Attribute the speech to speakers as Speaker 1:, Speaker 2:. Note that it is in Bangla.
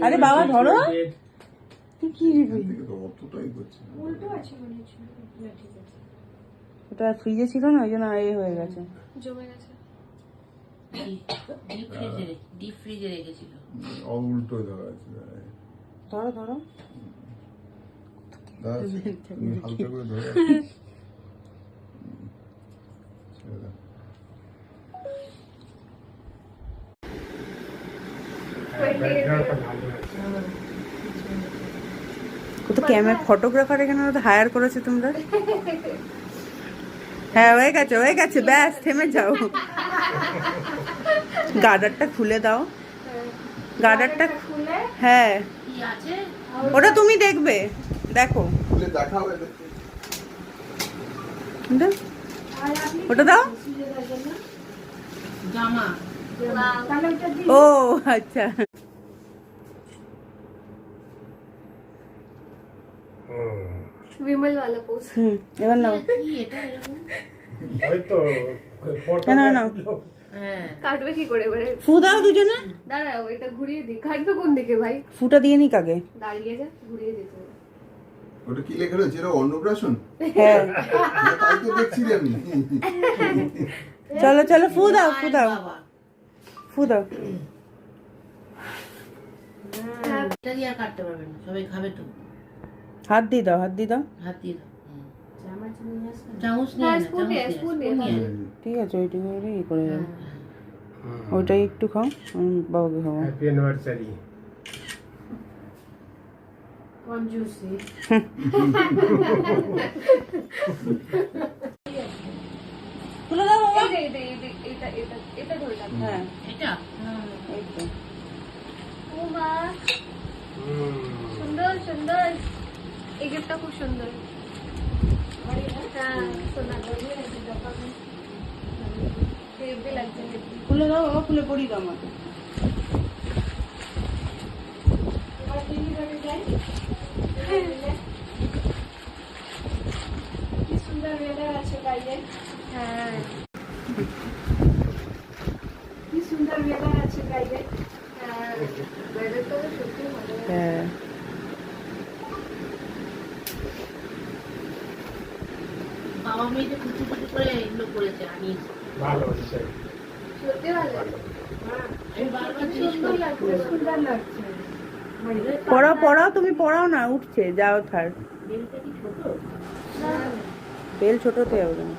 Speaker 1: আরে বাবা ধরো, ওটা ফ্রিজে ছিল না, ওই জন্য এ হয়ে গেছে,
Speaker 2: জমে গেছে।
Speaker 3: ডিপ ফ্রিজে রেখেছিল।
Speaker 4: উল্টো দেওয়া আছে।
Speaker 1: ধরো ধরো,
Speaker 4: তুমি হালকা করে ধরো।
Speaker 1: কত ক্যামেরা ফটোগ্রাফার এখানে হায়ার করেছে তোমরা। হ্যাঁ হয়ে গেছে হয়ে গেছে, ব্যাস থেমে যাও। গার্ডারটা খুলে দাও, গার্ডারটা খুলে। হ্যাঁ ওটা তুমি দেখবে, দেখো ওটা দাও।
Speaker 3: জামা
Speaker 1: ও আচ্ছা,
Speaker 2: विमल वाला पोज।
Speaker 1: এবার নাও, না না
Speaker 2: কাটবে কি করে এবারে?
Speaker 1: ফু দাও দুজনে।
Speaker 2: দাঁড়াও এটা ঘুরিয়ে দিই। কাটবে কোন দিকে ভাই?
Speaker 1: ফুটা দিয়ে নিক আগে।
Speaker 2: দাঁড়িয়ে যা, ঘুরিয়ে দিতে হবে।
Speaker 4: ওটা কি লেখা রয়েছে? এটা অন্নপ্রাশন?
Speaker 1: হ্যাঁ
Speaker 4: তাই তো দেখছি আমি।
Speaker 1: চলো চলো ফু দাও, ফু দাও, ফু দাও।
Speaker 3: এটা দিয়ে আর কাটতে পারবে না, সবাই খাবে তো।
Speaker 1: হাত দিয়ে দাও, হাত দিয়ে দাও।
Speaker 3: হাত দিয়ে দাও।
Speaker 2: চামচ নিয়ে আসো। স্পুন নিয়ে, স্পুন নিয়ে।
Speaker 1: ঠিক আছে, ওইটুকু করে ই করে দাও। ওইটাই একটু খাও, আমি বাবাকে খাবো।
Speaker 5: Happy anniversary.
Speaker 2: কনজুসি।
Speaker 1: খুলে দাও বাবা।
Speaker 2: এটা ধরে রাখ।
Speaker 1: হ্যাঁ
Speaker 3: এটা
Speaker 1: এই তো।
Speaker 2: ও মা সুন্দর সুন্দর, এই গিফটটা খুব সুন্দর। হ্যাঁ সোনা হেভি লাগছে।
Speaker 1: খুলে দাও বাবা, খুলে পড়ি দাও আমাকে।
Speaker 2: কি সুন্দর ওয়েদার আছে বাইরে। হ্যাঁ কি সুন্দর ওয়েদার আছে বাইরে। হ্যাঁ ওয়েদার তো সত্যি ভালো।
Speaker 1: হ্যাঁ
Speaker 3: বাবা মেয়েকে কুচু কুচু করে এগুলো করেছে, আনিয়েছে।
Speaker 5: ভালো হচ্ছে।
Speaker 2: সত্যি ভালো।
Speaker 3: আমি বারবার জিজ্ঞেস
Speaker 2: সুন্দর
Speaker 3: করি।
Speaker 2: লাগছে, সুন্দর লাগছে।
Speaker 1: পড়াও পড়াও, তুমি পড়াও না, উঠছে যাও থার।
Speaker 3: বেলটা কি ছোট?
Speaker 1: বেল ছোটতে হবে না।